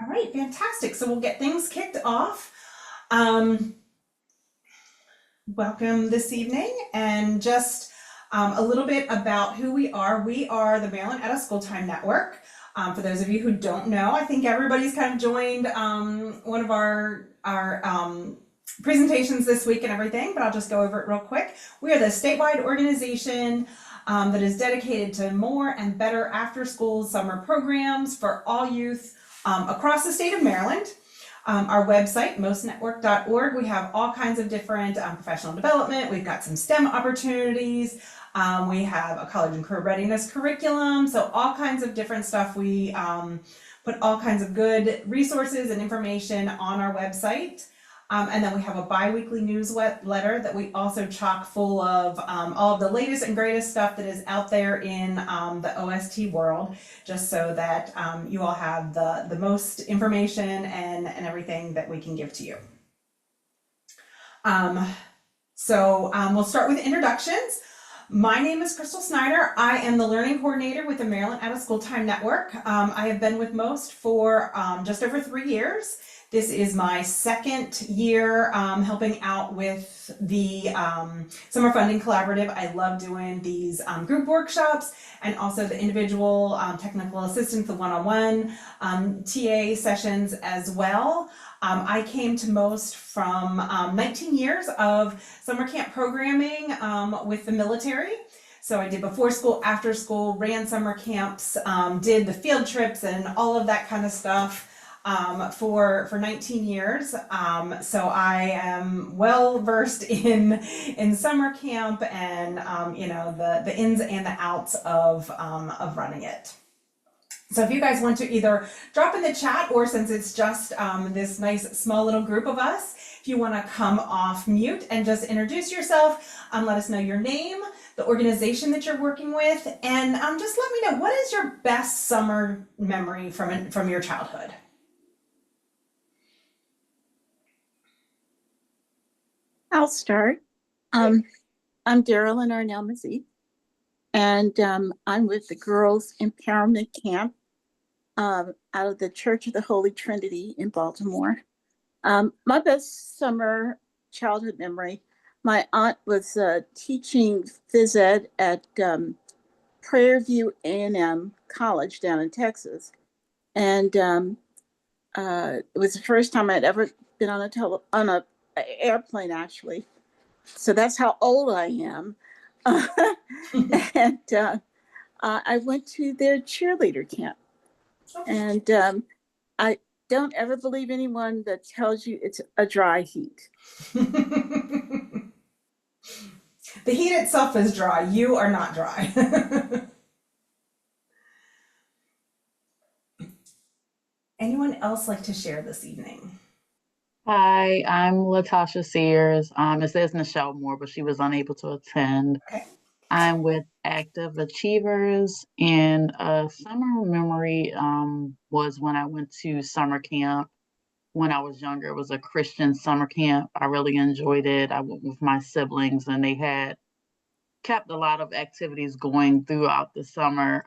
All right, fantastic. So we'll get things kicked off. Um, Welcome this evening, and just a little bit about who we are. We are the Maryland Out of School Time Network. For those of you who don't know, I think everybody's kind of joined one of our presentations this week and everything, but I'll just go over it real quick. We are the statewide organization that is dedicated to more and better after-school summer programs for all youth across the state of Maryland. Our website, mostnetwork.org, we have all kinds of different professional development. We've got some STEM opportunities. We have a college and career readiness curriculum. So all kinds of different stuff. We put all kinds of good resources and information on our website. And then we have a bi-weekly newsletter that we also chock full of all of the latest and greatest stuff that is out there in the OST world, just so that you all have the most information and everything that we can give to you. We'll start with introductions. My name is Crystal Snyder. I am the Learning Coordinator with the Maryland Out of School Time Network. I have been with MOST for just over 3 years. This is my second year helping out with the Summer Funding Collaborative. I love doing these group workshops and also the individual technical assistance, the one-on-one TA sessions as well. I came to MOST from 19 years of summer camp programming with the military. So I did before school, after school, ran summer camps, did the field trips and all of that kind of stuff for 19 years. So I am well versed in summer camp and the ins and the outs of running it. So if you guys want to either drop in the chat, or since it's just this nice small little group of us, if you want to come off mute and just introduce yourself, let us know your name, the organization that you're working with, and just let me know, what is your best summer memory from your childhood? I'll start. I'm Darylyn Arnell-Mazzie, and I'm with the Girls Empowerment Camp out of the Church of the Holy Trinity in Baltimore. My best summer childhood memory, my aunt was teaching phys ed at Prairie View A&M College down in Texas. And it was the first time I'd ever been on a airplane, actually. So that's how old I am. And I went to their cheerleader camp. And I don't ever believe anyone that tells you it's a dry heat. The heat itself is dry. You are not dry. Anyone else like to share this evening? Hi, I'm Latasha Sears. It says Michelle Moore, but she was unable to attend. Okay. I'm with Active Achievers, and a summer memory was when I went to summer camp when I was younger. It was a Christian summer camp. I really enjoyed it. I went with my siblings, and they had kept a lot of activities going throughout the summer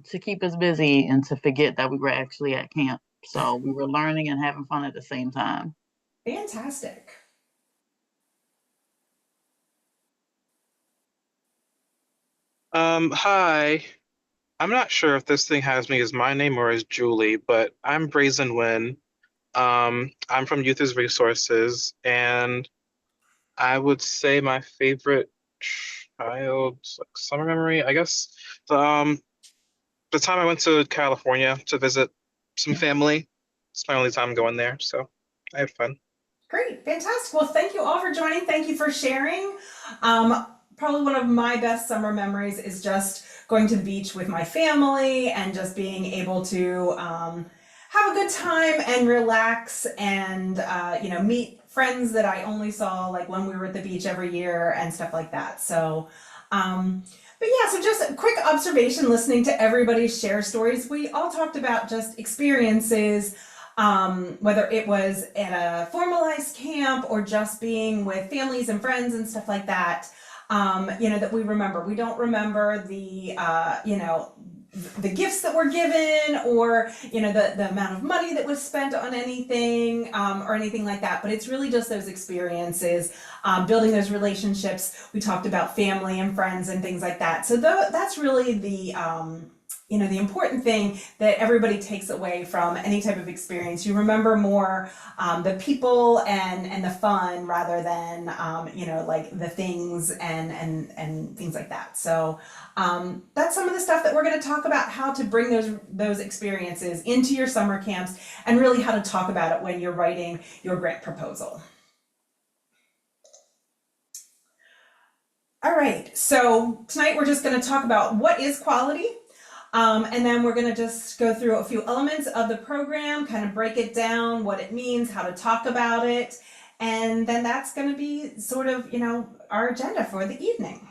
to keep us busy and to forget that we were actually at camp. So we were learning and having fun at the same time. Fantastic. Hi. I'm not sure if this thing has me as my name or as Julie, but I'm Brazen Wynn. I'm from Youth as Resources, and I would say my favorite child summer memory, I guess, the time I went to California to visit some family. It's my only time going there, so I had fun. Great, fantastic. Well, thank you all for joining. Thank you for sharing. Probably one of my best summer memories is just going to the beach with my family and just being able to have a good time and relax and meet friends that I only saw like when we were at the beach every year and stuff like that. So but yeah, so just a quick observation listening to everybody share stories. We all talked about just experiences, whether it was at a formalized camp or just being with families and friends and stuff like that, that we remember. We don't remember the, the gifts that were given, or the amount of money that was spent on anything, or anything like that. But it's really just those experiences, building those relationships. We talked about family and friends and things like that. So that's really the important thing that everybody takes away from any type of experience. You remember more the people and the fun, rather than like the things and things like that. So that's some of the stuff that we're going to talk about, how to bring those experiences into your summer camps, and really how to talk about it when you're writing your grant proposal. All right, so tonight we're just going to talk about what is quality. And then we're going to just go through a few elements of the program, kind of break it down, what it means, how to talk about it. And then that's going to be sort of, our agenda for the evening.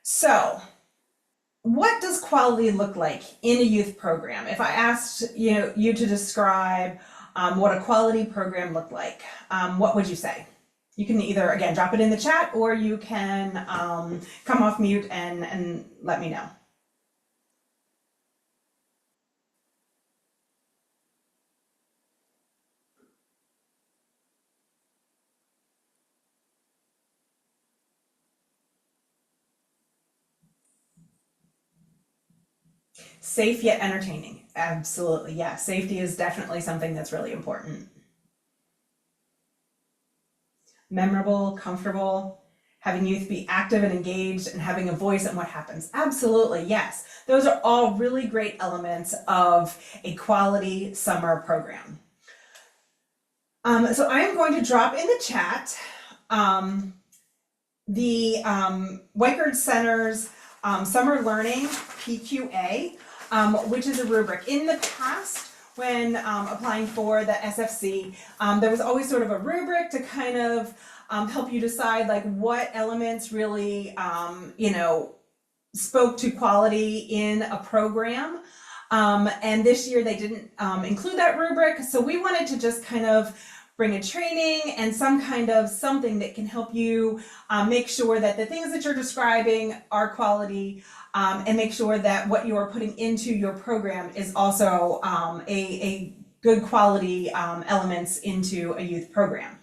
So what does quality look like in a youth program? If I asked you to describe what a quality program looked like, what would you say? You can either, again, drop it in the chat, or you can come off mute and let me know. Safe yet entertaining. Absolutely, yeah. Safety is definitely something that's really important. Memorable, comfortable, having youth be active and engaged, and having a voice in what happens. Absolutely, yes. Those are all really great elements of a quality summer program. So I am going to drop in the chat the Weichert Center's Summer Learning PQA, which is a rubric. In the past, when applying for the SFC, there was always sort of a rubric to kind of help you decide like what elements really spoke to quality in a program. And this year they didn't include that rubric, so we wanted to just kind of bring a training and some kind of something that can help you make sure that the things that you're describing are quality, and make sure that what you are putting into your program is also a good quality elements into a youth program.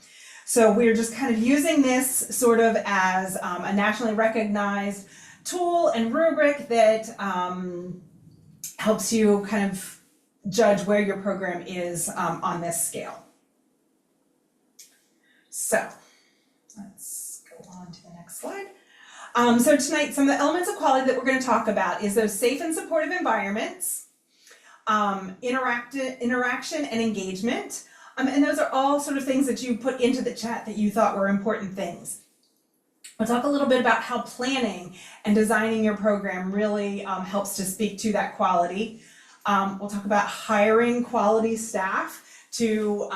So we're just kind of using this sort of as a nationally recognized tool and rubric that helps you kind of judge where your program is on this scale. So let's go on to the next slide. So tonight, some of the elements of quality that we're going to talk about is those safe and supportive environments, interaction and engagement, and those are all sort of things that you put into the chat that you thought were important things. We'll talk a little bit about how planning and designing your program really helps to speak to that quality. We'll talk about hiring quality staff to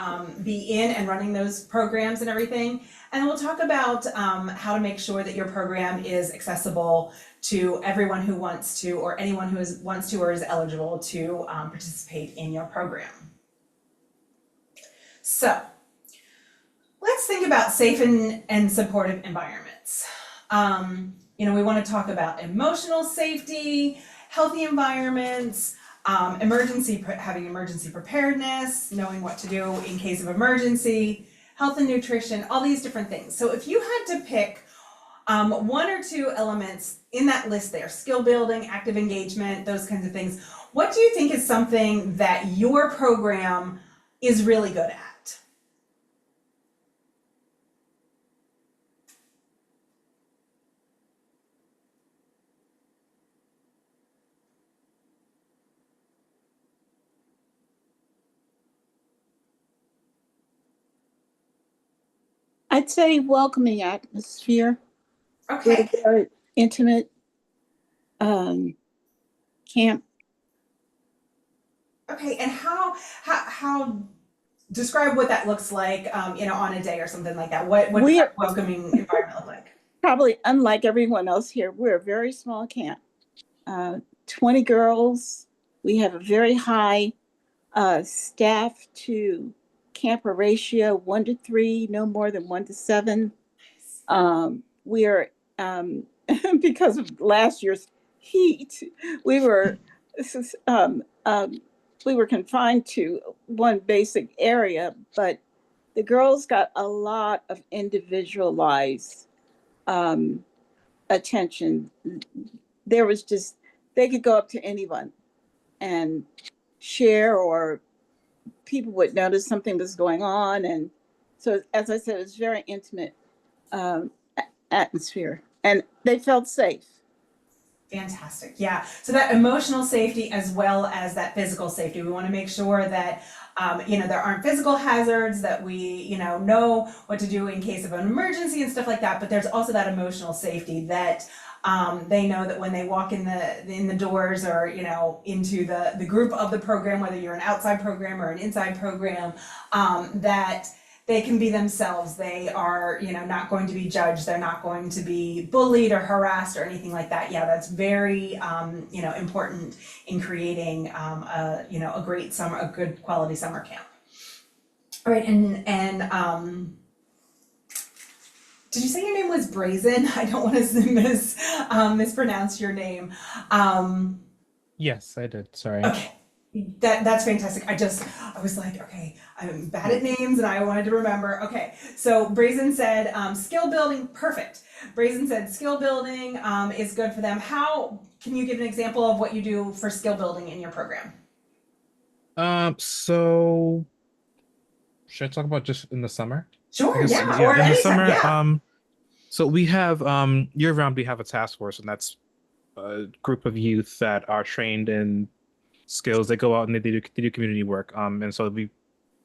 be in and running those programs and everything. And we'll talk about how to make sure that your program is accessible to everyone who wants to, or anyone who wants to or is eligible to participate in your program. So let's think about safe and supportive environments. We want to talk about emotional safety, healthy environments, having emergency preparedness, knowing what to do in case of emergency, health and nutrition, all these different things. So if you had to pick one or two elements in that list there, skill building, active engagement, those kinds of things, what do you think is something that your program is really good at? I'd say welcoming atmosphere. Okay. We're a very intimate camp. Okay, and how describe what that looks like, on a day or something like that. What does that welcoming environment look like? Probably unlike everyone else here, we're a very small camp. 20 girls. We have a very high staff to camper ratio, 1-3, no more than 1-7. We are, because of last year's heat. We were this is we were confined to one basic area, but the girls got a lot of individualized attention. There was just, they could go up to anyone and share, or people would notice something was going on. And so, as I said, it was very intimate atmosphere, and they felt safe. Fantastic. Yeah. So that emotional safety as well as that physical safety. We want to make sure that, there aren't physical hazards, that we, know what to do in case of an emergency and stuff like that. But there's also that emotional safety that they know that when they walk in the doors, or, into the group of the program, whether you're an outside program or an inside program, that they can be themselves. They are, not going to be judged. They're not going to be bullied or harassed or anything like that. Yeah, that's very, important in creating, a great summer, a good quality summer camp. All right, and did you say your name was Brazen? I don't want to mispronounce your name. Yes, I did. Sorry. Okay. That's fantastic. I was like, okay, I'm bad at names and I wanted to remember. Okay, so Brazen said skill building, perfect. Brazen said skill building is good for them. How can you give an example of what you do for skill building in your program? So should I talk about just in the summer? Sure, Guess, yeah, or in the anytime, summer, yeah. so we have year round we have a task force, and that's a group of youth that are trained in skills. They go out and they do community work. And so we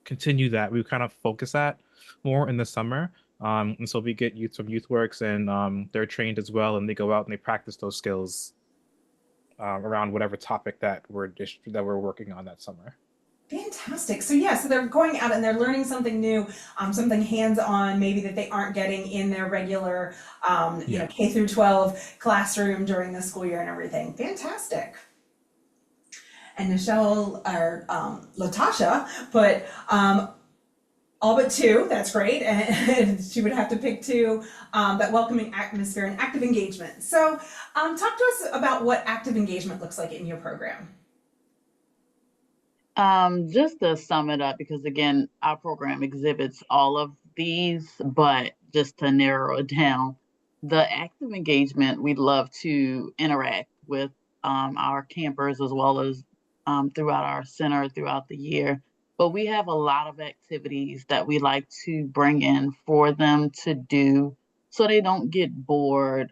continue that. We kind of focus that more in the summer. And so we get youth from YouthWorks, and they're trained as well, and they go out and they practice those skills around whatever topic that we're working on that summer. Fantastic. So yeah, so they're going out and they're learning something new, something hands-on, maybe that they aren't getting in their regular, K through 12 classroom during the school year and everything. Fantastic. And Michelle, or Latasha, put all but two. That's great. And she would have to pick two, that welcoming atmosphere and active engagement. So talk to us about what active engagement looks like in your program. Just to sum it up, because again, our program exhibits all of these, but just to narrow it down, the active engagement, we'd love to interact with our campers as well as throughout our center throughout the year. But we have a lot of activities that we like to bring in for them to do so they don't get bored.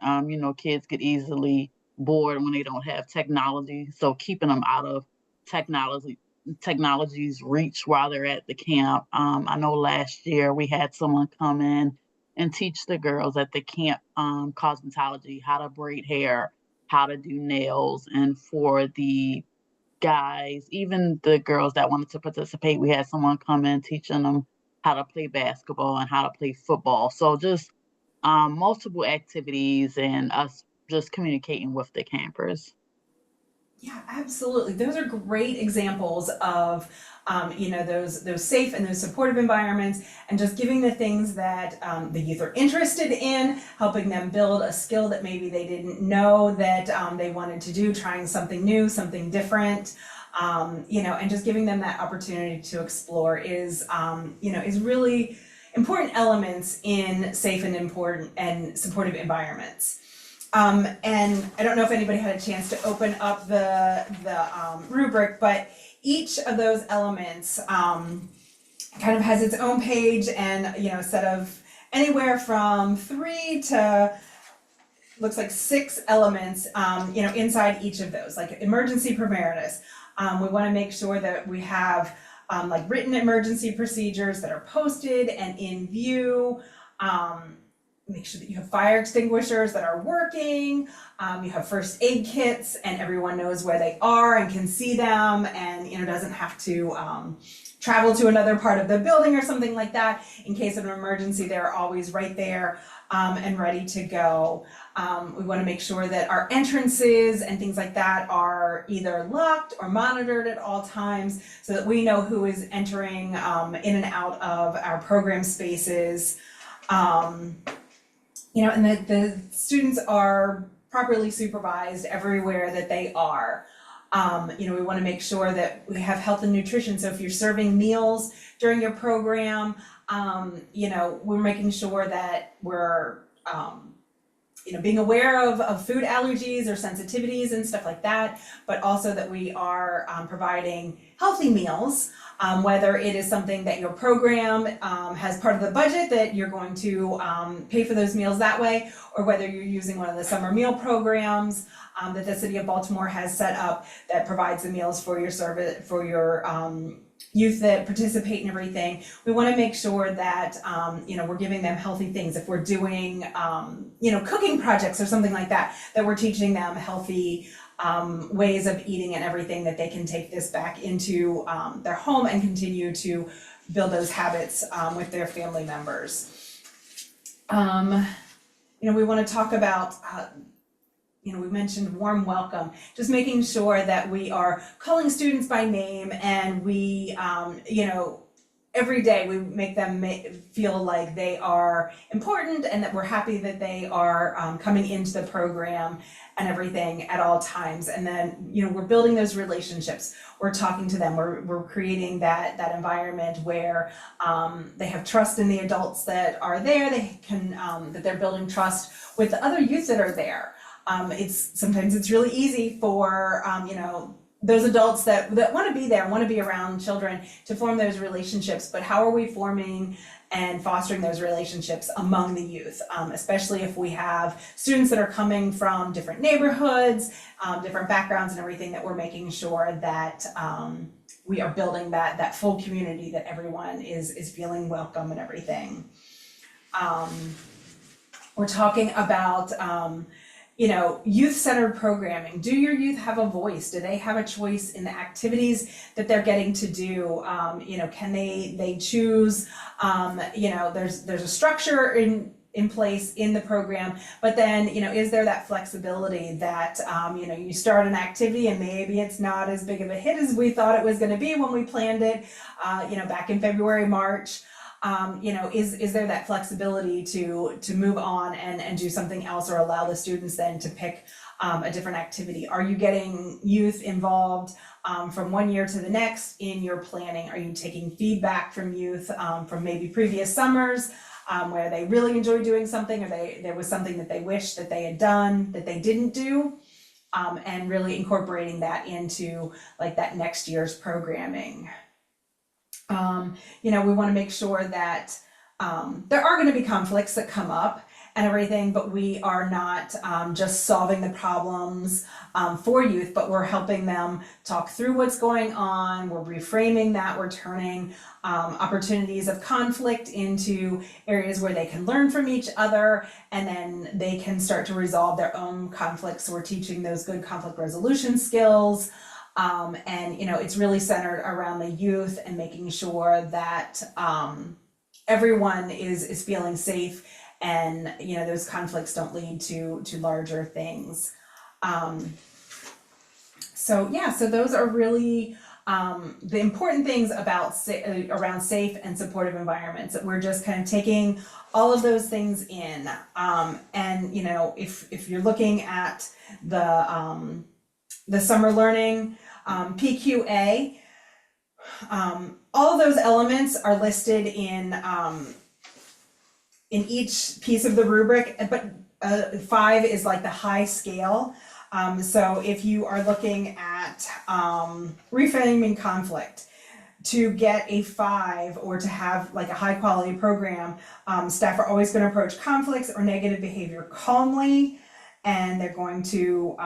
Kids get easily bored when they don't have technology. So keeping them out of technology's reach while they're at the camp. I know last year we had someone come in and teach the girls at the camp cosmetology, how to braid hair, how to do nails. And for the guys, even the girls that wanted to participate, we had someone come in teaching them how to play basketball and how to play football. So just multiple activities and us just communicating with the campers. Yeah, absolutely. Those are great examples of, those safe and those supportive environments, and just giving the things that the youth are interested in, helping them build a skill that maybe they didn't know that they wanted to do, trying something new, something different, and just giving them that opportunity to explore is really important elements in safe and important and supportive environments. And I don't know if anybody had a chance to open up the rubric, but each of those elements kind of has its own page, and a set of anywhere from 3 to looks like 6 elements inside each of those, like emergency preparedness. We want to make sure that we have like written emergency procedures that are posted and in view. Make sure that you have fire extinguishers that are working, you have first aid kits and everyone knows where they are and can see them, and doesn't have to travel to another part of the building or something like that. In case of an emergency, they're always right there and ready to go. We want to make sure that our entrances and things like that are either locked or monitored at all times so that we know who is entering in and out of our program spaces. And the students are properly supervised everywhere that they are. You know, we want to make sure that we have health and nutrition. So if you're serving meals during your program, you know, we're making sure that we're, you know, being aware of food allergies or sensitivities and stuff like that, but also that we are providing healthy meals, whether it is something that your program has part of the budget that you're going to pay for those meals that way, or whether you're using one of the summer meal programs that the city of Baltimore has set up that provides the meals for your service, for your youth that participate in everything. We want to make sure that you know, we're giving them healthy things. If we're doing you know, cooking projects or something like that, that we're teaching them healthy ways of eating and everything, that they can take this back into their home and continue to build those habits with their family members. You know, we want to talk about you know, we mentioned warm welcome, just making sure that we are calling students by name, and we, you know, every day we make them feel like they are important and that we're happy that they are coming into the program and everything at all times. And then, you know, we're building those relationships. We're talking to them. We're creating that environment where they have trust in the adults that are there. They can that they're building trust with the other youth that are there. Sometimes it's really easy for you know, those adults that want to be there, want to be around children, to form those relationships. But how are we forming and fostering those relationships among the youth, especially if we have students that are coming from different neighborhoods, different backgrounds and everything, that we're making sure that we are building that full community, that everyone is feeling welcome and everything. We're talking about you know, youth-centered programming. Do your youth have a voice? Do they have a choice in the activities that they're getting to do? You know, can they choose? You know, there's a structure in place in the program, but then, you know, is there that flexibility that, you know, you start an activity and maybe it's not as big of a hit as we thought it was going to be when we planned it, you know, back in February, March. You know, is there that flexibility to move on and do something else, or allow the students then to pick a different activity? Are you getting youth involved from one year to the next in your planning? Are you taking feedback from youth from maybe previous summers where they really enjoyed doing something, or there was something that they wished that they had done that they didn't do, and really incorporating that into like that next year's programming? You know, we want to make sure that there are going to be conflicts that come up and everything, but we are not just solving the problems for youth, but we're helping them talk through what's going on. We're reframing that. We're turning opportunities of conflict into areas where they can learn from each other, and then they can start to resolve their own conflicts. So we're teaching those good conflict resolution skills. And, you know, it's really centered around the youth and making sure that everyone is feeling safe, and, you know, those conflicts don't lead to larger things. So yeah, so those are really the important things about around safe and supportive environments, that we're just kind of taking all of those things in. And, you know, if you're looking at the summer learning PQA, all of those elements are listed in each piece of the rubric, but 5 is like the high scale. So if you are looking at reframing conflict, to get a 5 or to have like a high quality program, staff are always going to approach conflicts or negative behavior calmly, and they're going to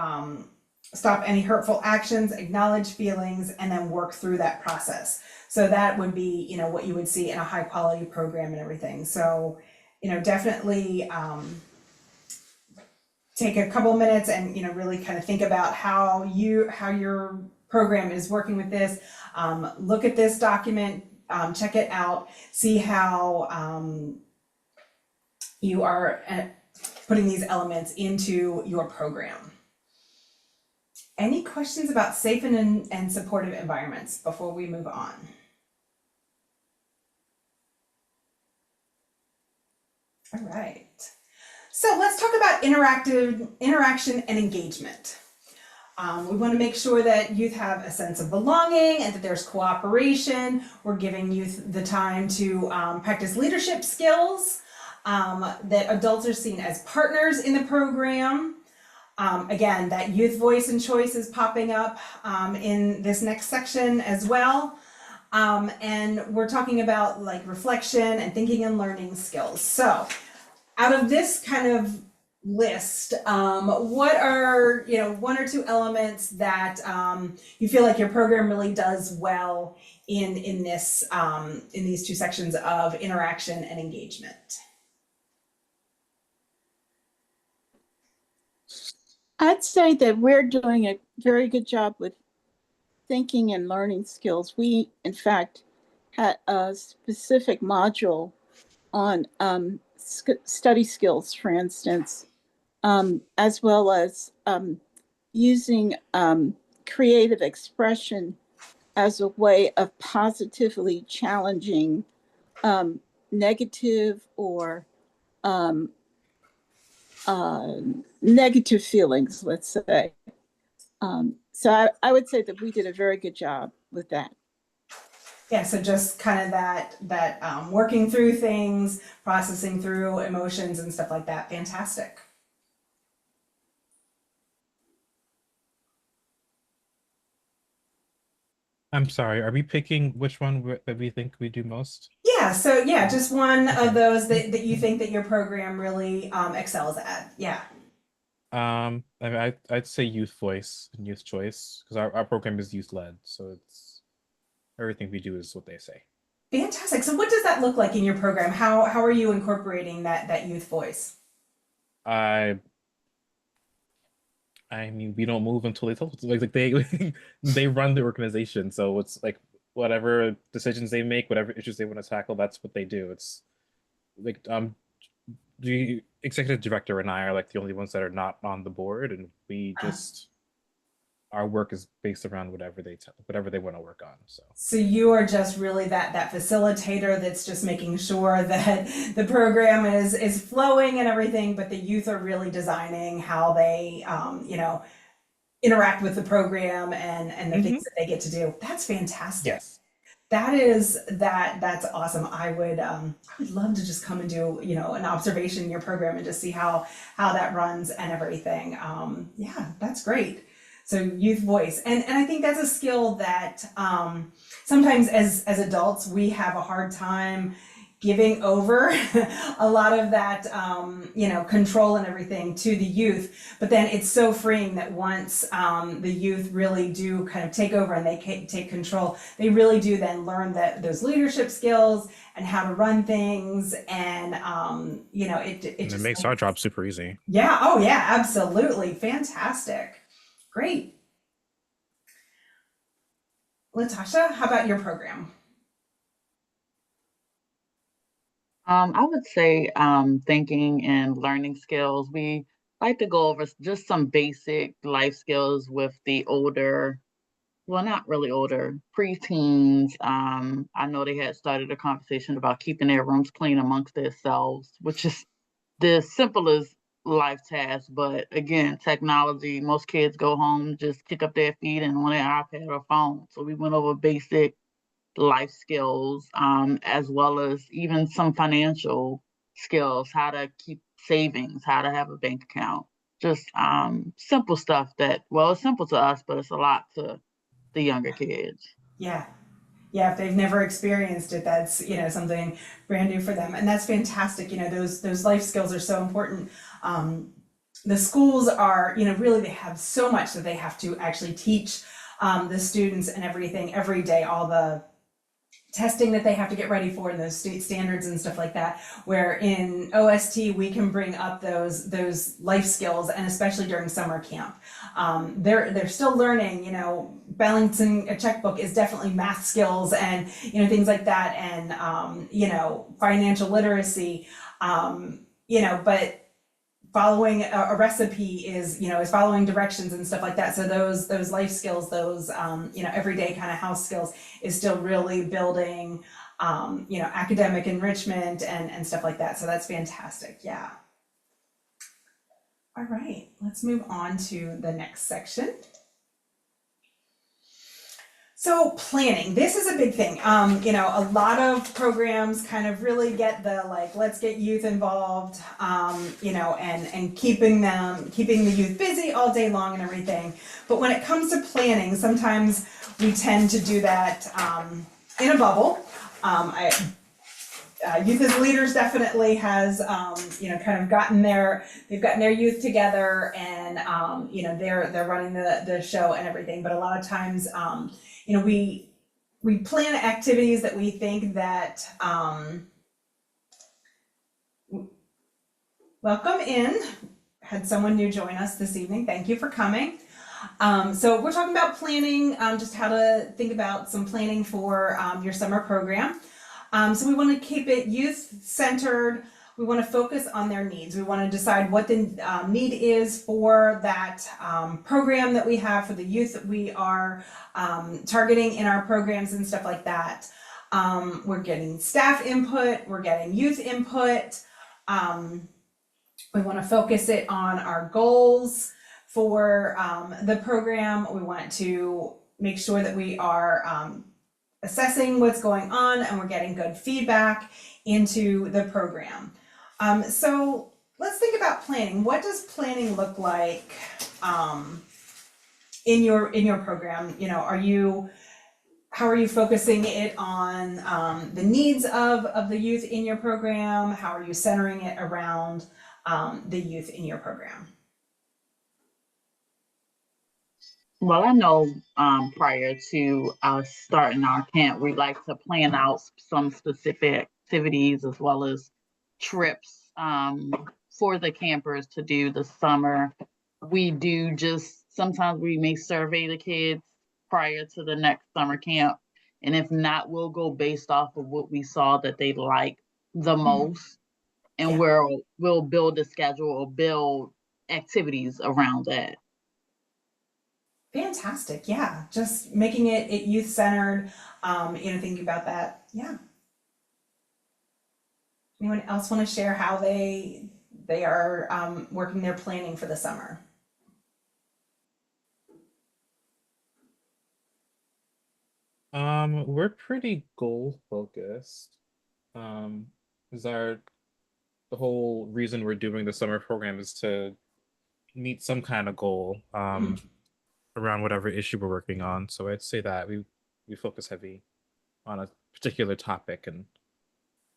stop any hurtful actions, acknowledge feelings, and then work through that process. So that would be, you know, what you would see in a high quality program and everything. So, you know, definitely take a couple of minutes and, you know, really kind of think about how your program is working with this. Look at this document, check it out, see how you are putting these elements into your program. Any questions about safe and supportive environments before we move on? All right. So let's talk about interaction and engagement. We want to make sure that youth have a sense of belonging and that there's cooperation. We're giving youth the time to practice leadership skills, that adults are seen as partners in the program. Again, that youth voice and choice is popping up in this next section as well. And we're talking about like reflection and thinking and learning skills. So out of this kind of list, what are, one or two elements that you feel like your program really does well in these two sections of interaction and engagement? I'd say that we're doing a very good job with thinking and learning skills. We, in fact, had a specific module on study skills, for instance, as well as using creative expression as a way of positively challenging negative or negative feelings, let's say. So I would say that we did a very good job with that. Yeah, so just kind of that working through things, processing through emotions and stuff like that. Fantastic. I'm sorry, are we picking which one that we think we do most? Yeah, so yeah, just one of those that you think that your program really excels at. Yeah. I mean, I'd say youth voice and youth choice because our program is youth led, so it's everything we do is what they say. Fantastic. So what does that look like in your program? How are you incorporating that youth voice? I mean, we don't move until they tell us. Like they they run the organization, so it's like whatever decisions they make, whatever issues they want to tackle, that's what they do. It's like the executive director and I are like the only ones that are not on the board, and we just our work is based around whatever they want to work on. So you are just really that facilitator that's just making sure that the program is flowing and everything, but the youth are really designing how they interact with the program and the things that they get to do. That's fantastic. Yes. That's awesome. I would love to just come and do an observation in your program and just see how that runs and everything. Yeah, that's great. So youth voice, and I think that's a skill that sometimes as adults we have a hard time giving over a lot of that control and everything to the youth, but then it's so freeing that once the youth really do kind of take over and they take control, they really do then learn those leadership skills and how to run things, and it just makes our job super easy. Yeah. Oh yeah, absolutely. Fantastic. Great. Latasha, how about your program? I would say thinking and learning skills. We like to go over just some basic life skills with the older, well, not really older, preteens. I know they had started a conversation about keeping their rooms clean amongst themselves, which is the simplest life task. But again, technology, most kids go home, just kick up their feet and on their iPad or phone. So we went over basic life skills, as well as even some financial skills, how to keep savings, how to have a bank account, just simple stuff that, well, it's simple to us, but it's a lot to the younger kids. Yeah. Yeah, if they've never experienced it, that's something brand new for them, and that's fantastic. Those life skills are so important. The schools are really, they have so much that they have to actually teach the students and everything every day, all the testing that they have to get ready for and those state standards and stuff like that, where in OST we can bring up those life skills, and especially during summer camp. They're still learning, balancing a checkbook is definitely math skills and things like that, and financial literacy, but following a recipe is following directions and stuff like that. So those life skills, those everyday kind of house skills is still really building academic enrichment and stuff like that. So that's fantastic. Yeah. All right, let's move on to the next section. So planning, this is a big thing. You know, a lot of programs kind of really get the like, let's get youth involved, you know, and keeping the youth busy all day long and everything. But when it comes to planning, sometimes we tend to do that in a bubble. Youth as Leaders definitely has, you know, kind of they've gotten their youth together and, you know, they're running the show and everything. But a lot of times, you know, we plan activities that we think that, welcome in. Had someone new join us this evening. Thank you for coming. So we're talking about planning, just how to think about some planning for your summer program. So we want to keep it youth-centered. We want to focus on their needs. We want to decide what the need is for that program that we have, for the youth that we are targeting in our programs and stuff like that. We're getting staff input, we're getting youth input. We want to focus it on our goals for the program. We want to make sure that we are assessing what's going on and we're getting good feedback into the program. So let's think about planning. What does planning look like in your program? You know, how are you focusing it on the needs of the youth in your program? How are you centering it around the youth in your program? Well, I know prior to us starting our camp, we like to plan out some specific activities as well as trips for the campers to do this summer. We do sometimes we may survey the kids prior to the next summer camp. And if not, we'll go based off of what we saw that they like the most. And Yeah. we'll build a schedule or build activities around that. Fantastic, yeah. Just making it youth-centered, you know, thinking about that, yeah. Anyone else want to share how they are working their planning for the summer? We're pretty goal focused. Is the whole reason we're doing the summer program is to meet some kind of goal around whatever issue we're working on. So I'd say that we focus heavy on a particular topic, and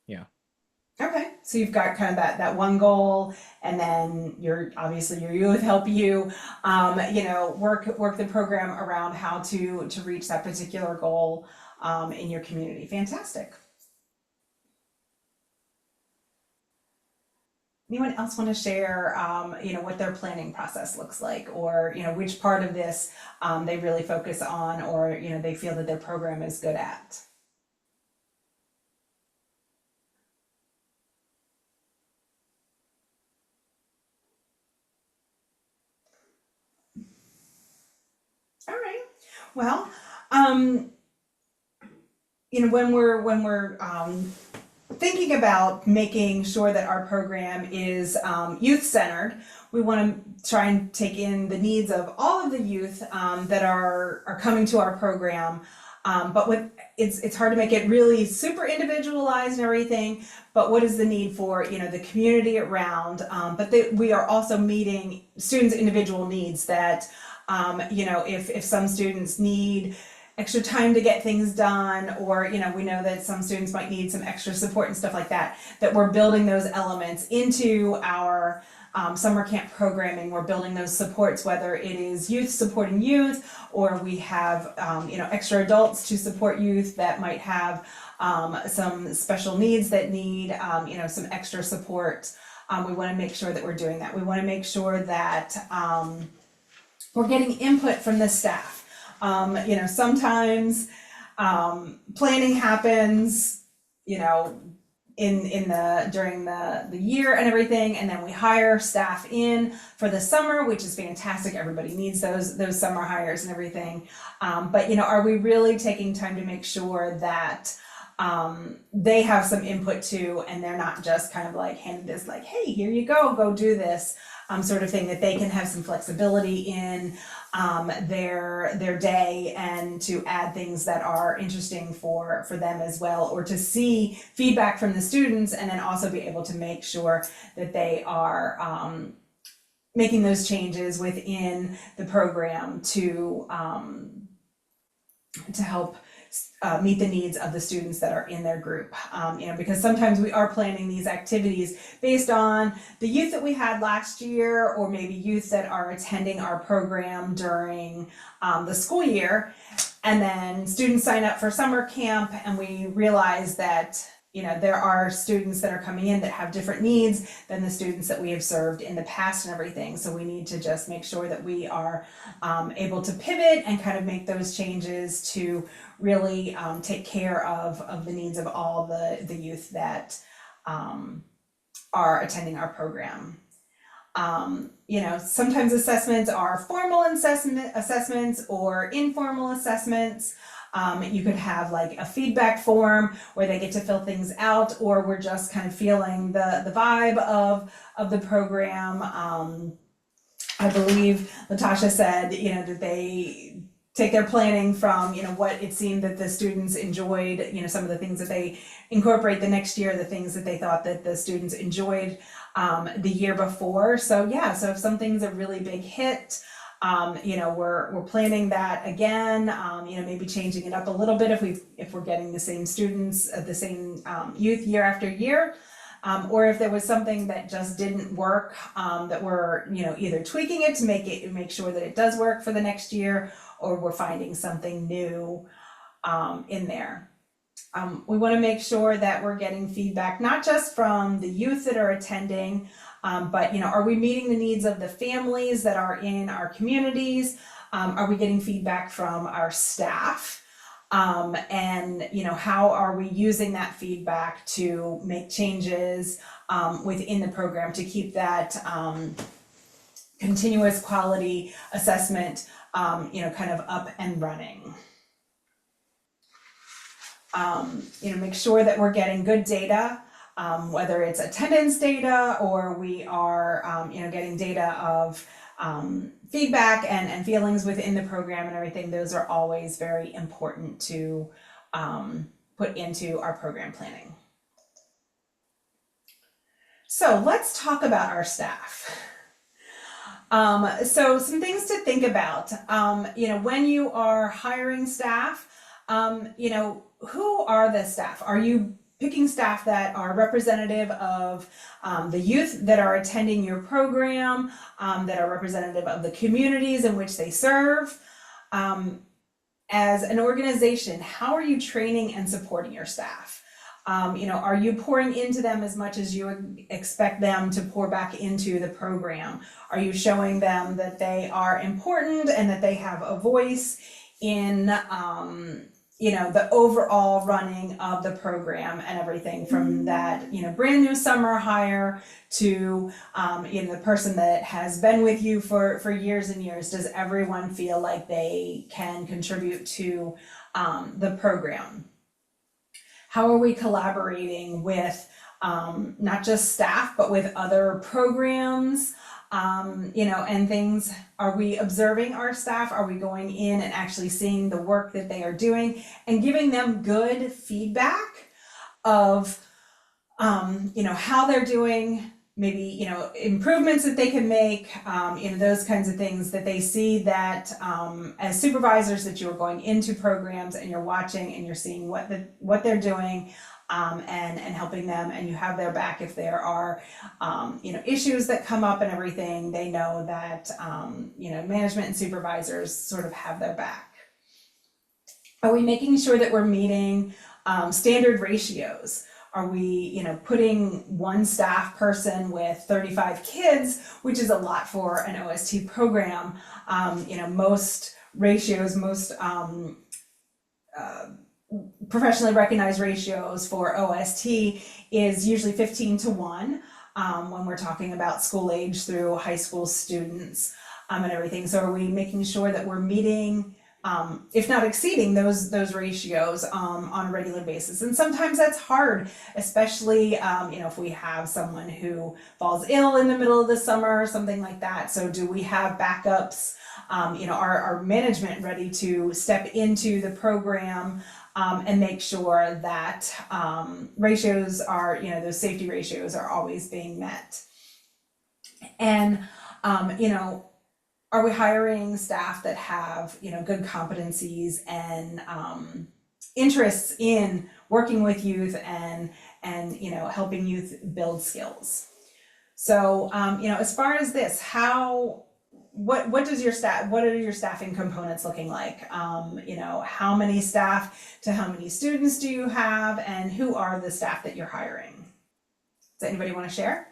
yeah. Okay, so you've got kind of that one goal, and then obviously your youth help you, you know, work the program around how to reach that particular goal in your community. Fantastic. Anyone else want to share, you know, what their planning process looks like, or you know, which part of this they really focus on, or you know, they feel that their program is good at? All right. Well, you know, when we're thinking about making sure that our program is youth-centered, we want to try and take in the needs of all of the youth that are coming to our program. But it's hard to make it really super individualized and everything. But what is the need for, you know, the community around? But we are also meeting students' individual needs that, you know, if some students need extra time to get things done, or you know, we know that some students might need some extra support and stuff like that, that we're building those elements into our summer camp programming. We're building those supports, whether it is youth supporting youth, or we have you know, extra adults to support youth that might have some special needs that need you know, some extra support. We want to make sure that we're doing that. We want to make sure that we're getting input from the staff. You know, sometimes planning happens, you know, during the year and everything, and then we hire staff in for the summer, which is fantastic. Everybody needs those summer hires and everything. But you know, are we really taking time to make sure that they have some input too, and they're not just kind of like handed this like, hey, here you go do this. sort of thing, that they can have some flexibility in their day, and to add things that are interesting for them as well, or to see feedback from the students, and then also be able to make sure that they are making those changes within the program to help meet the needs of the students that are in their group. Because sometimes we are planning these activities based on the youth that we had last year, or maybe youth that are attending our program during the school year. And then students sign up for summer camp, and we realize that there are students that are coming in that have different needs than the students that we have served in the past and everything. So we need to just make sure that we are able to pivot and kind of make those changes to really take care of the needs of all the youth that are attending our program. Sometimes assessments are formal assessments or informal assessments. You could have like a feedback form where they get to fill things out, or we're just kind of feeling the vibe of the program. I believe Latasha said, that they take their planning from, what it seemed that the students enjoyed, some of the things that they incorporate the next year, the things that they thought that the students enjoyed the year before. So if something's a really big hit, we're planning that again, maybe changing it up a little bit if we're getting the same students, the same youth year after year, or if there was something that just didn't work, that we're either tweaking it to make sure that it does work for the next year, or we're finding something new in there. We want to make sure that we're getting feedback not just from the youth that are attending, but are we meeting the needs of the families that are in our communities? Are we getting feedback from our staff? And how are we using that feedback to make changes within the program to keep that continuous quality assessment kind of up and running? Make sure that we're getting good data, whether it's attendance data, or we are getting data of feedback and feelings within the program and everything. Those are always very important to put into our program planning. So let's talk about our staff. So some things to think about, when you are hiring staff, who are the staff? Are you picking staff that are representative of the youth that are attending your program, that are representative of the communities in which they serve? As an organization, how are you training and supporting your staff? Are you pouring into them as much as you expect them to pour back into the program? Are you showing them that they are important and that they have a voice in the overall running of the program and everything, from that brand new summer hire to the person that has been with you for years and years? Does everyone feel like they can contribute to the program? How are we collaborating with not just staff, but with other programs, and things? Are we observing our staff? Are we going in and actually seeing the work that they are doing and giving them good feedback of, how they're doing, maybe, improvements that they can make, those kinds of things that they see, that as supervisors that you're going into programs and you're watching and you're seeing what they're doing, and helping them, and you have their back if there are issues that come up and everything. They know that management and supervisors sort of have their back. Are we making sure that we're meeting standard ratios? Are we putting one staff person with 35 kids, which is a lot for an OST program? Most ratios, professionally recognized ratios for OST is usually 15-1 when we're talking about school age through high school students and everything. So are we making sure that we're meeting if not exceeding those ratios on a regular basis. And sometimes that's hard, especially if we have someone who falls ill in the middle of the summer or something like that. So do we have backups? Our management ready to step into the program and make sure that ratios are, those safety ratios are always being met. And are we hiring staff that have, good competencies and interests in working with youth and helping youth build skills? So, as far as this, what are your staffing components looking like? How many staff to how many students do you have, and who are the staff that you're hiring? Does anybody want to share?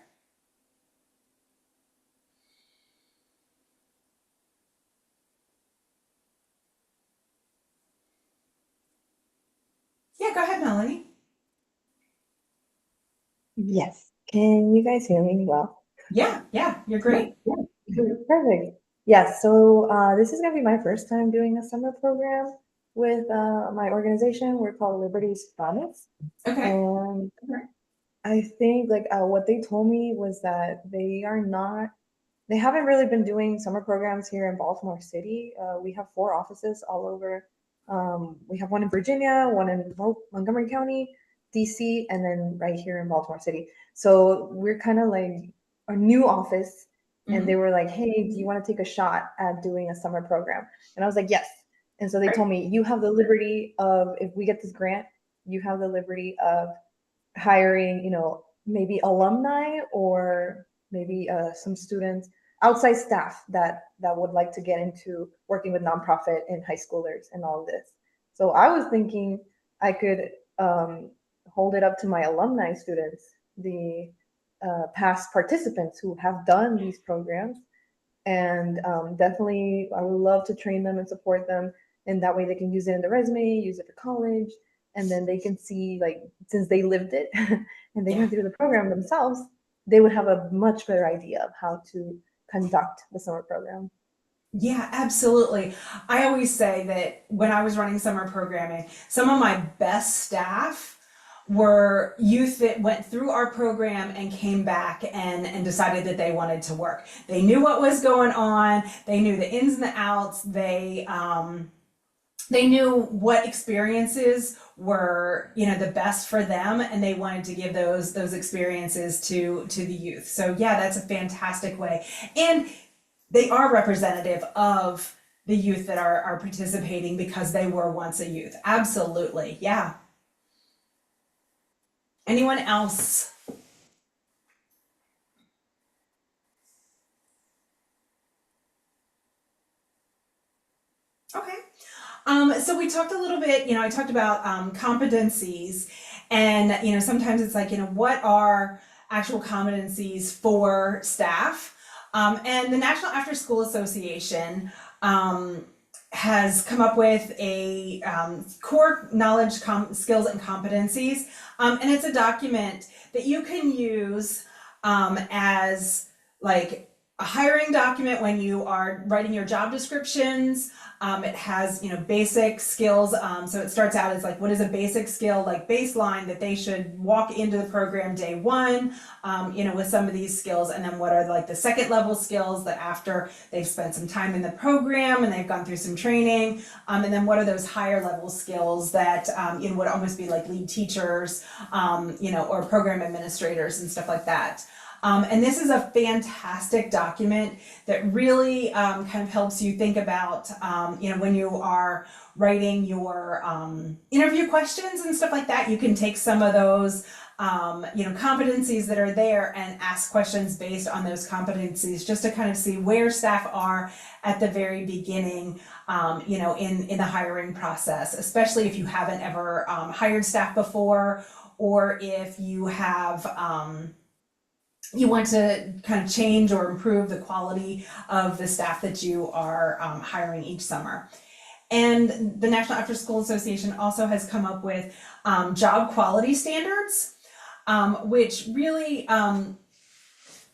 Yeah, go ahead, Melanie. Yes. Can you guys hear me well? Yeah, you're great. Yeah. Perfect. Yeah, so this is going to be my first time doing a summer program with my organization. We're called Liberty's Promise. Okay. And I think what they told me was that they haven't really been doing summer programs here in Baltimore City. We have 4 offices all over. We have one in Virginia, one in Montgomery County, DC, and then right here in Baltimore City. So we're kind of like a new office, and they were like, hey, do you want to take a shot at doing a summer program? And I was like, yes. And so they told me, you have the liberty of, if we get this grant, you have the liberty of hiring, maybe alumni or maybe some students, outside staff that would like to get into working with nonprofit and high schoolers and all of this. So I was thinking I could hold it up to my alumni students, the past participants who have done these programs, and definitely I would love to train them and support them, and that way they can use it in the resume, use it for college, and then they can see, since they lived it and they went through the program themselves, they would have a much better idea of how to conduct the summer program. Yeah, absolutely. I always say that when I was running summer programming, some of my best staff were youth that went through our program and came back and decided that they wanted to work. They knew what was going on. They knew the ins and the outs. They knew what experiences were, the best for them, and they wanted to give those experiences to the youth. So yeah, that's a fantastic way. And they are representative of the youth that are participating because they were once a youth. Absolutely. Yeah. Anyone else? Okay. So we talked a little bit, I talked about competencies, and sometimes it's like, what are actual competencies for staff? And the National After School Association has come up with a core knowledge, skills, and competencies, and it's a document that you can use as like a hiring document when you are writing your job descriptions. It has, basic skills. So it starts out as like, what is a basic skill, like baseline that they should walk into the program day one, with some of these skills. And then what are like the second level skills that after they've spent some time in the program and they've gone through some training. And then what are those higher level skills that, would almost be like lead teachers, or program administrators and stuff like that. And this is a fantastic document that really kind of helps you think about, when you are writing your interview questions and stuff like that, you can take some of those, competencies that are there and ask questions based on those competencies, just to kind of see where staff are at the very beginning, in the hiring process, especially if you haven't ever hired staff before, or if you have you want to kind of change or improve the quality of the staff that you are hiring each summer. And the National After School Association also has come up with job quality standards, which really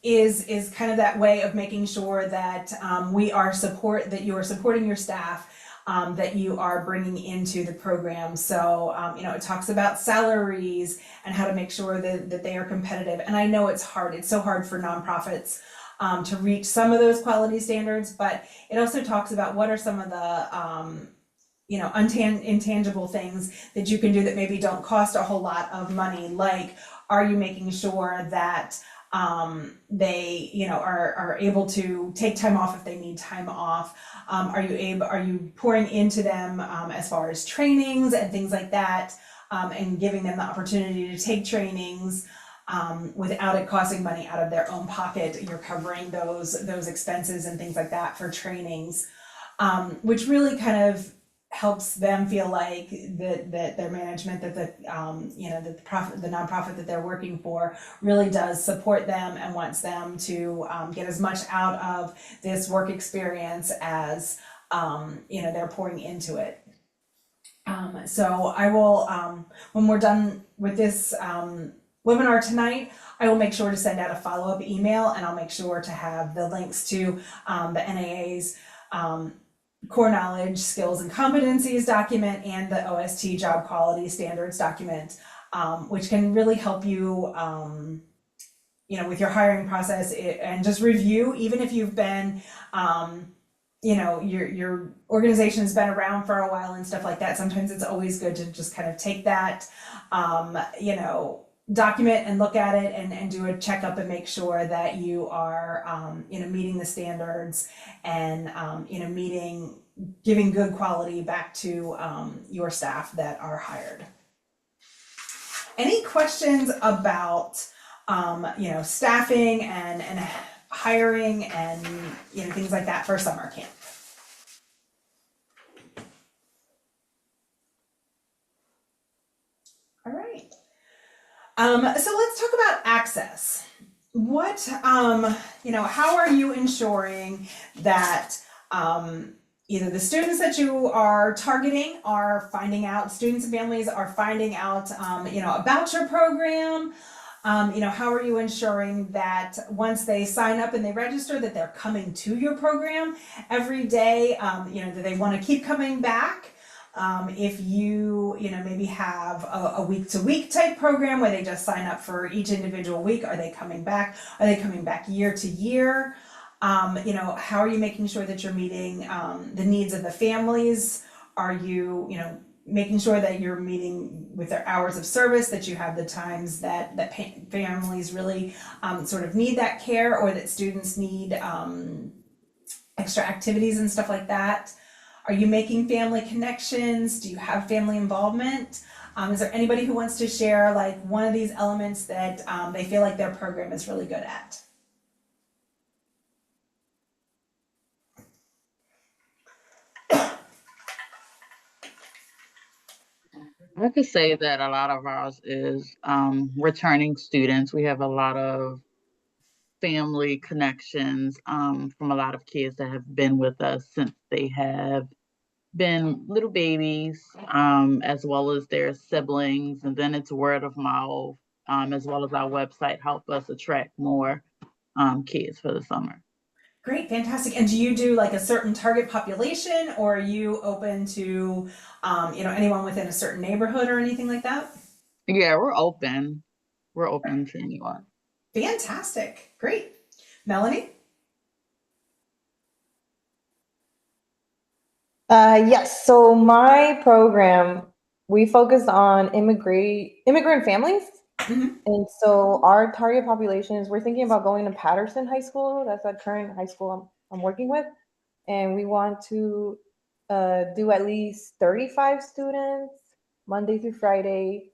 is kind of that way of making sure that you are supporting your staff that you are bringing into the program. So, it talks about salaries and how to make sure that they are competitive. And I know it's hard. It's so hard for nonprofits to reach some of those quality standards, but it also talks about what are some of the intangible things that you can do that maybe don't cost a whole lot of money. Like, are you making sure that they, are able to take time off if they need time off? Are you pouring into them as far as trainings and things like that, and giving them the opportunity to take trainings without it costing money out of their own pocket? You're covering those expenses and things like that for trainings, which really kind of helps them feel like that their management, that the nonprofit that they're working for really does support them and wants them to get as much out of this work experience as they're pouring into it. So I will, when we're done with this webinar tonight, I will make sure to send out a follow-up email, and I'll make sure to have the links to the NAA's core knowledge, skills, and competencies document and the OST job quality standards document, which can really help you, with your hiring process and just review, even if you've been, your organization's been around for a while and stuff like that. Sometimes it's always good to just kind of take that, document and look at it and do a checkup and make sure that you are, meeting the standards and, giving good quality back to your staff that are hired. Any questions about, staffing and hiring and, things like that for summer camp? All right. So let's talk about access. What, how are you ensuring that either the students that you are targeting are finding out, students and families are finding out, about your program? How are you ensuring that once they sign up and they register that they're coming to your program every day? Do they want to keep coming back? If you, maybe have a week-to-week type program where they just sign up for each individual week, are they coming back? Are they coming back year to year? How are you making sure that you're meeting the needs of the families? Are you, making sure that you're meeting with their hours of service, that you have the times that families really sort of need that care, or that students need extra activities and stuff like that? Are you making family connections? Do you have family involvement? Is there anybody who wants to share like one of these elements that they feel like their program is really good at? I could say that a lot of ours is returning students. We have a lot of family connections from a lot of kids that have been with us since they have been little babies, as well as their siblings. And then it's word of mouth, as well as our website help us attract more kids for the summer. Great, fantastic. And do you do like a certain target population, or are you open to, anyone within a certain neighborhood or anything like that? Yeah, we're open. We're open to anyone. Fantastic, great. Melanie? Yes, so my program, we focus on immigrant families. Mhm. And so our target populations, we're thinking about going to Patterson High School. That's the current high school I'm working with. And we want to do at least 35 students, Monday through Friday,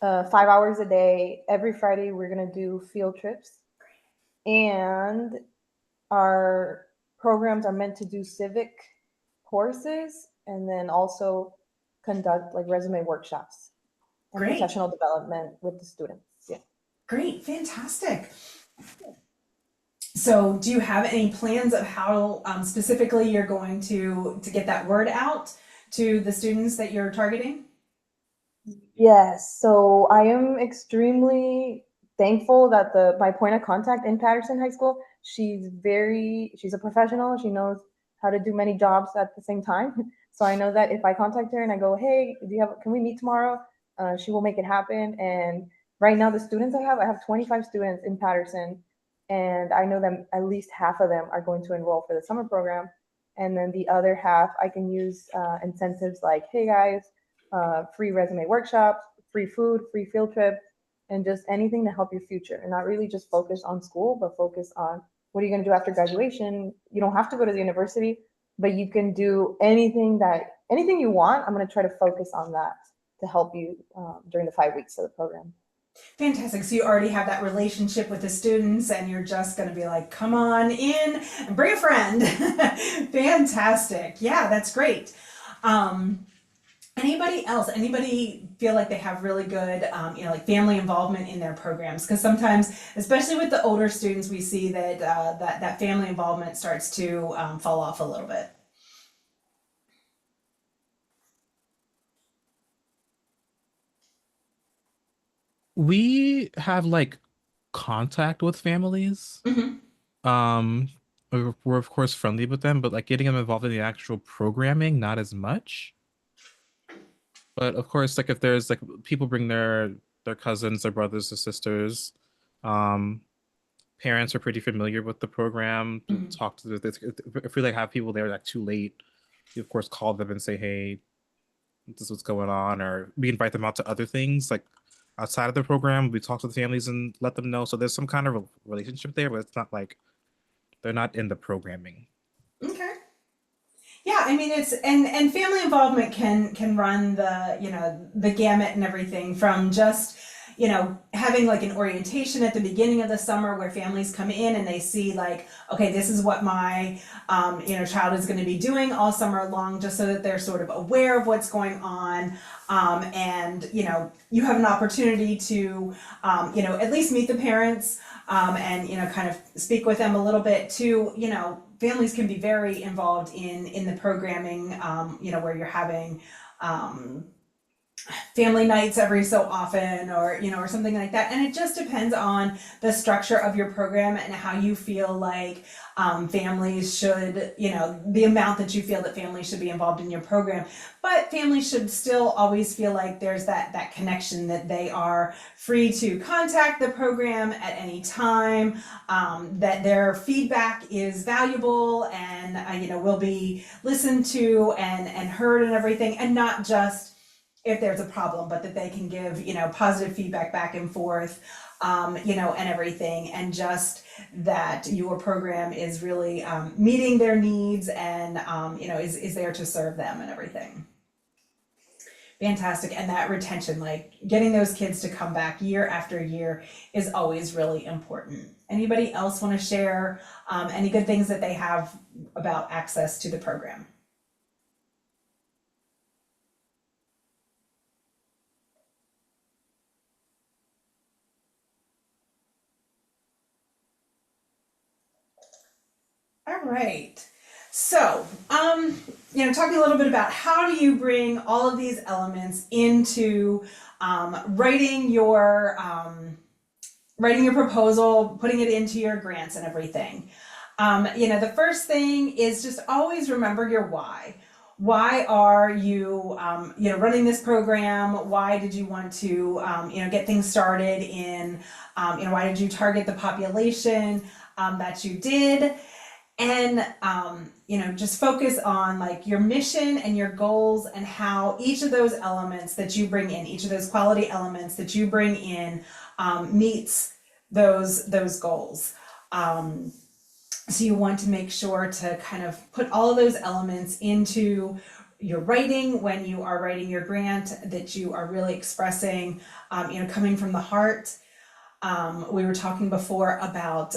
5 hours a day. Every Friday, we're going to do field trips. And our programs are meant to do civic courses and then also conduct like resume workshops and Great. professional development with the students. Yeah. Great, fantastic. So do you have any plans of how specifically you're going to get that word out to the students that you're targeting? Yes. So I am extremely thankful that my point of contact in Patterson High School, she's a professional. She knows how to do many jobs at the same time. So I know that if I contact her and I go, hey, can we meet tomorrow? She will make it happen. And right now, the students I have 25 students in Patterson, and I know that at least half of them are going to enroll for the summer program. And then the other half, I can use incentives like, hey guys, free resume workshops, free food, free field trip, and just anything to help your future. And not really just focus on school, but focus on what are you going to do after graduation. You don't have to go to the university, but you can do anything you want. I'm going to try to focus on that to help you during the 5 weeks of the program. Fantastic. So you already have that relationship with the students and you're just going to be like, come on in and bring a friend. Fantastic. Yeah, that's great. Anybody else? Anybody feel like they have really good, like family involvement in their programs? Because sometimes, especially with the older students, we see that that family involvement starts to fall off a little bit. We have like contact with families. Mhm. Um, we're of course friendly with them, but like getting them involved in the actual programming, not as much. But of course, like if there's like people bring their cousins, their brothers, or sisters, um, parents are pretty familiar with the program. To Mhm. talk to if we like have people there like too late, we of course call them and say, hey, this is what's going on, or we invite them out to other things like outside of the program. We talk to the families and let them know. So there's some kind of a relationship there, but it's not like they're not in the programming. Okay. Yeah, I mean it's and family involvement can run the gamut and everything from just having like an orientation at the beginning of the summer where families come in and they see like, okay, this is what my child is going to be doing all summer long, just so that they're sort of aware of what's going on. And you have an opportunity to at least meet the parents, and kind of speak with them a little bit too. Families can be very involved in the programming, where you're having family nights every so often, or something like that. And it just depends on the structure of your program and how you feel like families should, the amount that you feel that families should be involved in your program. But families should still always feel like there's that connection, that they are free to contact the program at any time, that their feedback is valuable and will be listened to and heard and everything, and not just if there's a problem, but that they can give, positive feedback back and forth, and everything, and just that your program is really meeting their needs and, is there to serve them and everything. Fantastic. And that retention, like getting those kids to come back year after year, is always really important. Anybody else want to share any good things that they have about access to the program? All right. So, talking a little bit about how do you bring all of these elements into writing your proposal, putting it into your grants and everything. The first thing is just always remember your why. Why are you, running this program? Why did you want to, get things started in, why did you target the population that you did? And just focus on like your mission and your goals and how each of those elements that you bring in, each of those quality elements that you bring in, meets those goals. So you want to make sure to kind of put all of those elements into your writing when you are writing your grant, that you are really expressing, coming from the heart. We were talking before about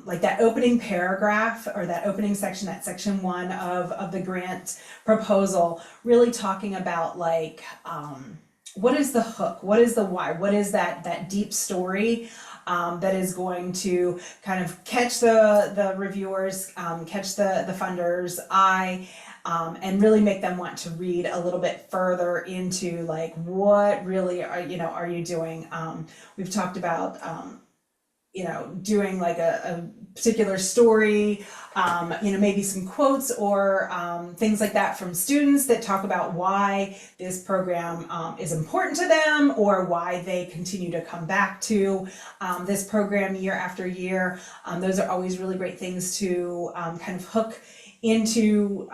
like that opening paragraph or that opening section, that section 1 of the grant proposal, really talking about like what is the hook, what is the why, what is that deep story that is going to kind of catch the reviewers, catch the funders' eye, and really make them want to read a little bit further into like what really are you doing. We've talked about doing like a particular story, maybe some quotes or things like that from students that talk about why this program is important to them or why they continue to come back to this program year after year. Those are always really great things to kind of hook into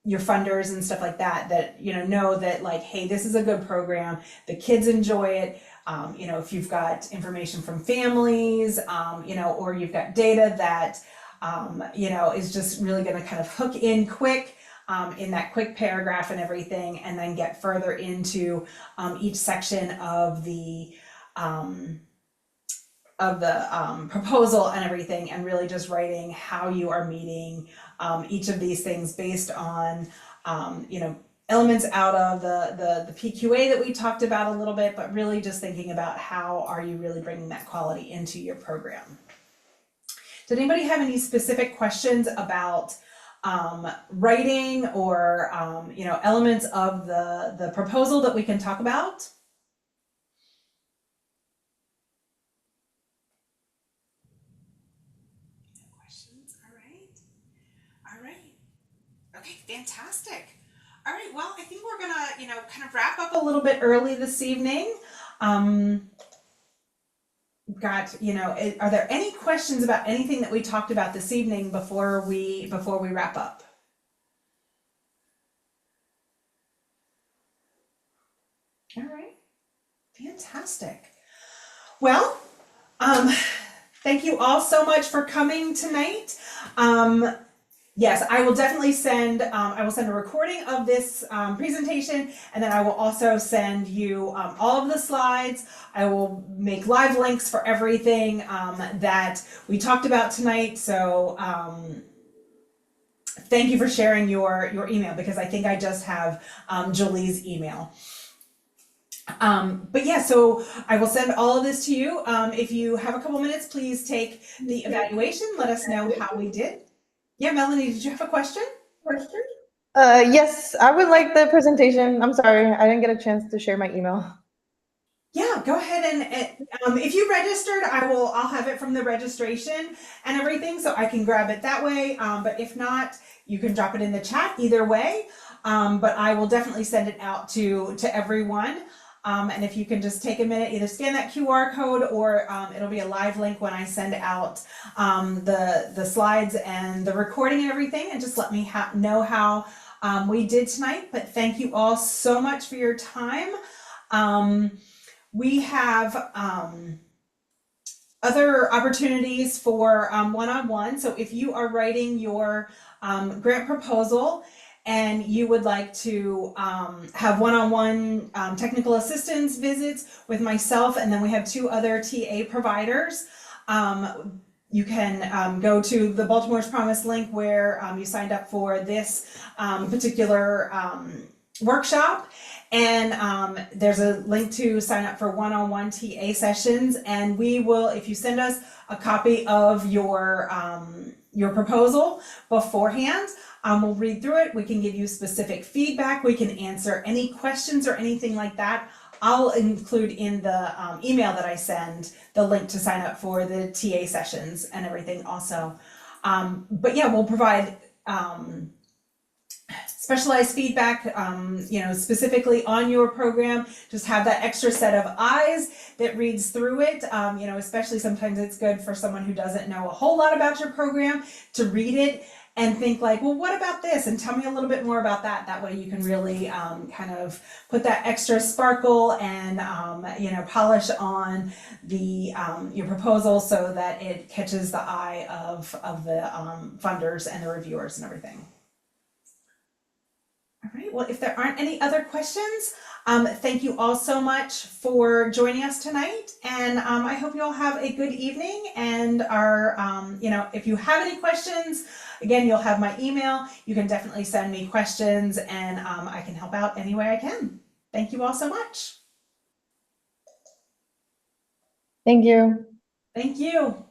your funders and stuff like that, know that like, hey, this is a good program, the kids enjoy it. If you've got information from families, or you've got data that, is just really going to kind of hook in quick in that quick paragraph and everything, and then get further into each section of the proposal and everything, and really just writing how you are meeting each of these things based on, elements out of the PQA that we talked about a little bit, but really just thinking about how are you really bringing that quality into your program. Did anybody have any specific questions about writing or, elements of the proposal that we can talk about? No questions? All right. Okay, fantastic. All right, well, I think we're gonna, kind of wrap up a little bit early this evening. Are there any questions about anything that we talked about this evening before we wrap up? All right, fantastic. Well, thank you all so much for coming tonight. Yes, I will definitely send a recording of this presentation, and then I will also send you all of the slides. I will make live links for everything that we talked about tonight. So thank you for sharing your email, because I think I just have Julie's email. But yeah, so I will send all of this to you. If you have a couple minutes, please take the evaluation. Let us know how we did. Yeah, Melanie, did you have a question? Yes, I would like the presentation. I'm sorry, I didn't get a chance to share my email. Yeah, go ahead and if you registered, I'll have it from the registration and everything, so I can grab it that way. But if not, you can drop it in the chat either way. But I will definitely send it out to everyone. And if you can just take a minute, either scan that QR code or it'll be a live link when I send out the slides and the recording and everything, and just let me know how we did tonight. But thank you all so much for your time. We have other opportunities for one-on-one. So if you are writing your grant proposal and you would like to have one-on-one technical assistance visits with myself, and then we have 2 other TA providers, you can go to the Baltimore's Promise link where you signed up for this particular workshop, and there's a link to sign up for one-on-one TA sessions, and we will, if you send us a copy of your proposal beforehand, we'll read through it. We can give you specific feedback. We can answer any questions or anything like that. I'll include in the email that I send the link to sign up for the TA sessions and everything also. But yeah, we'll provide specialized feedback, specifically on your program. Just have that extra set of eyes that reads through it. Especially sometimes it's good for someone who doesn't know a whole lot about your program to read it and think like, well, what about this? And tell me a little bit more about that. That way you can really kind of put that extra sparkle and, polish on the your proposal so that it catches the eye of the funders and the reviewers and everything. All right, well, if there aren't any other questions, thank you all so much for joining us tonight. And I hope you all have a good evening and are, if you have any questions, again, you'll have my email. You can definitely send me questions and I can help out any way I can. Thank you all so much. Thank you. Thank you.